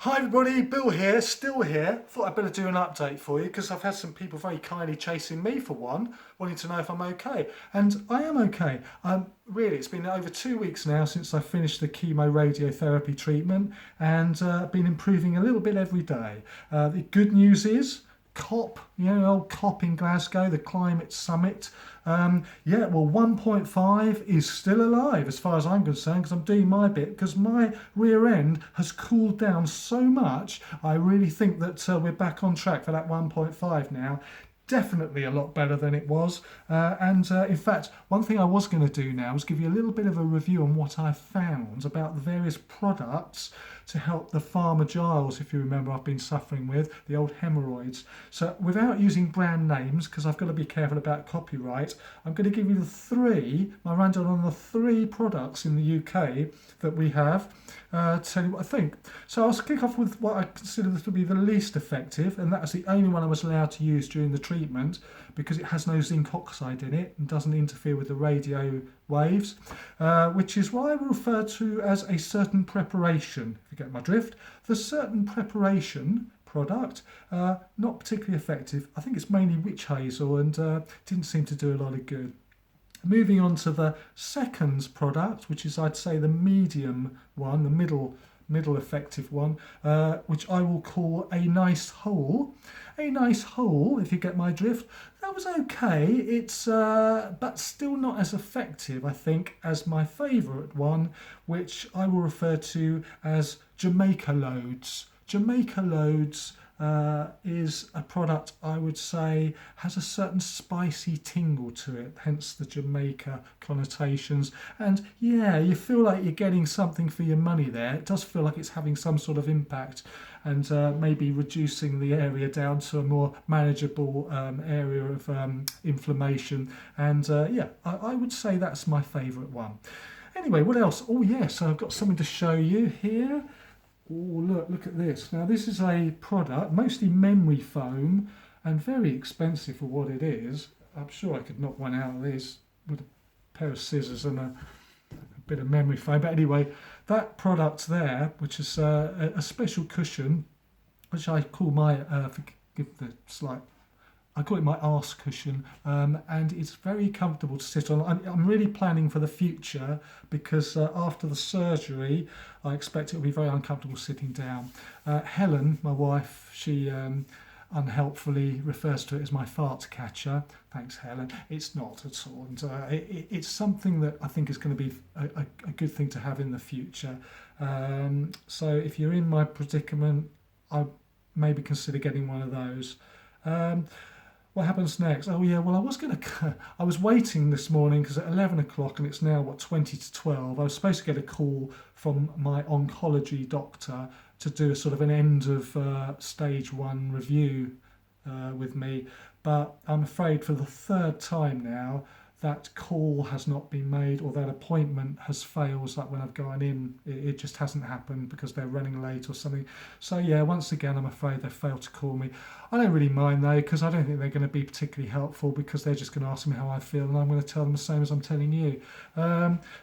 Hi everybody, Bill here, still here. Thought I'd better do an update for you because I've had some people very kindly chasing me for one, wanting to know if I'm okay. And I am okay. Really, it's been over 2 weeks now since I finished the chemo radiotherapy treatment and been improving a little bit every day. The good news is COP, old COP in Glasgow, the climate summit. 1.5 is still alive as far as I'm concerned because I'm doing my bit because my rear end has cooled down so much. I really think that we're back on track for that 1.5 now. Definitely a lot better than it was. In fact, one thing I was going to do now is give you a little bit of a review on what I found about the various products to help the farmer Giles, if you remember, I've been suffering with, the old hemorrhoids. So without using brand names, because I've got to be careful about copyright, I'm going to give you my rundown on the three products in the UK that we have, tell you what I think. So I'll kick off with what I consider to be the least effective, and that's the only one I was allowed to use during the treatment because it has no zinc oxide in it and doesn't interfere with the radio waves, which is what I will refer to as a certain preparation, if you get my drift. The certain preparation product, not particularly effective. I think it's mainly witch hazel and didn't seem to do a lot of good. Moving on to the second product, which is I'd say the medium one, the middle effective one, which I will call a nice hole. A nice hole, if you get my drift. That was okay. It's but still not as effective, I think, as my favourite one, which I will refer to as Jamaica Loads. Jamaica Loads is a product I would say has a certain spicy tingle to it, hence the Jamaica connotations. And yeah, you feel like you're getting something for your money there. It does feel like it's having some sort of impact and maybe reducing the area down to a more manageable area of inflammation. And I would say that's my favourite one. Anyway, what else? Oh yes, I've got something to show you here. Oh, look at this. Now, this is a product, mostly memory foam, and very expensive for what it is. I'm sure I could knock one out of this with a pair of scissors and a bit of memory foam. But anyway, that product there, which is a special cushion, which I call I call it my arse cushion, and it's very comfortable to sit on. I'm really planning for the future because after the surgery, I expect it will be very uncomfortable sitting down. Helen, my wife, she unhelpfully refers to it as my fart catcher. Thanks, Helen. It's not at all. And it's something that I think is going to be a good thing to have in the future. So if you're in my predicament, I'd maybe consider getting one of those. What happens next? Oh yeah, well I was waiting this morning because at 11 o'clock and it's now 20 to 12. I was supposed to get a call from my oncology doctor to do a sort of an end of stage 1 review with me, but I'm afraid for the third time now that call has not been made or that appointment has failed. Like when I've gone in, it just hasn't happened because they're running late or something. So yeah, once again, I'm afraid they failed to call me. I don't really mind though, because I don't think they're going to be particularly helpful because they're just going to ask me how I feel and I'm going to tell them the same as I'm telling you.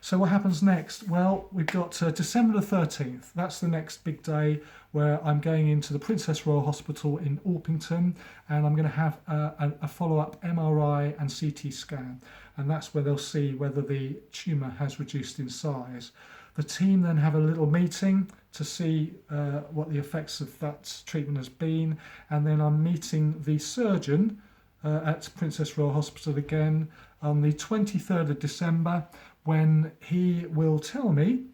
So what happens next? Well, we've got December the 13th. That's the next big day where I'm going into the Princess Royal Hospital in Orpington and I'm going to have a follow-up MRI and CT scan. And that's where they'll see whether the tumour has reduced in size. The team then have a little meeting to see what the effects of that treatment has been, and then I'm meeting the surgeon at Princess Royal Hospital again on the 23rd of December when he will tell me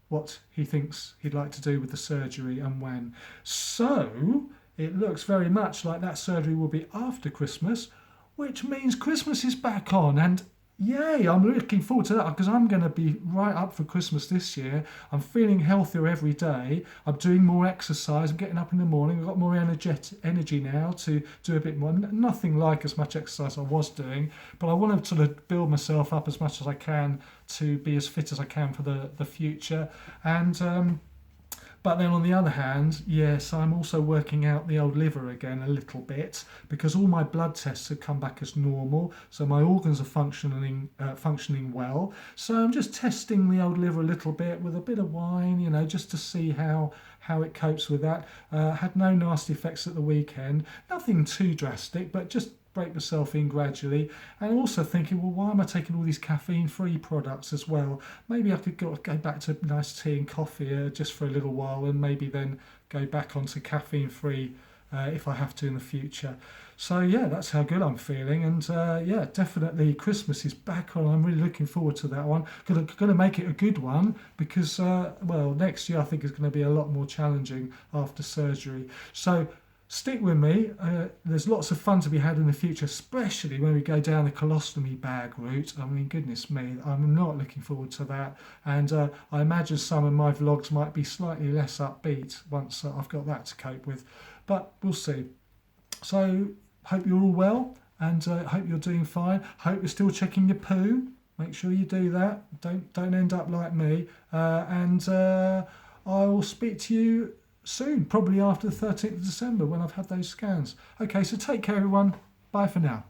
what he thinks he'd like to do with the surgery and when. So it looks very much like that surgery will be after Christmas, which means Christmas is back on, and yay, I'm looking forward to that because I'm going to be right up for Christmas this year. I'm feeling healthier every day. I'm doing more exercise. I'm getting up in the morning. I've got more energy now to do a bit more. Nothing like as much exercise I was doing, but I want to sort of build myself up as much as I can to be as fit as I can for the future. And But then on the other hand, yes, I'm also working out the old liver again a little bit, because all my blood tests have come back as normal, so my organs are functioning well. So I'm just testing the old liver a little bit with a bit of wine, just to see how it copes with that. Had no nasty effects at the weekend, nothing too drastic, but just break myself in gradually. And also thinking, well, why am I taking all these caffeine-free products as well? Maybe I could go back to nice tea and coffee just for a little while, and maybe then go back onto caffeine-free if I have to in the future. So yeah, that's how good I'm feeling, and yeah, definitely Christmas is back on. I'm really looking forward to that one. Gonna make it a good one, because well, next year I think is going to be a lot more challenging after surgery. So stick with me. There's lots of fun to be had in the future, especially when we go down the colostomy bag route. I mean, goodness me, I'm not looking forward to that. And I imagine some of my vlogs might be slightly less upbeat once I've got that to cope with. But we'll see. So, hope you're all well, and hope you're doing fine. Hope you're still checking your poo. Make sure you do that. Don't end up like me. And I will speak to you soon, probably after the 13th of December when I've had those scans. Okay, so take care everyone. Bye for now.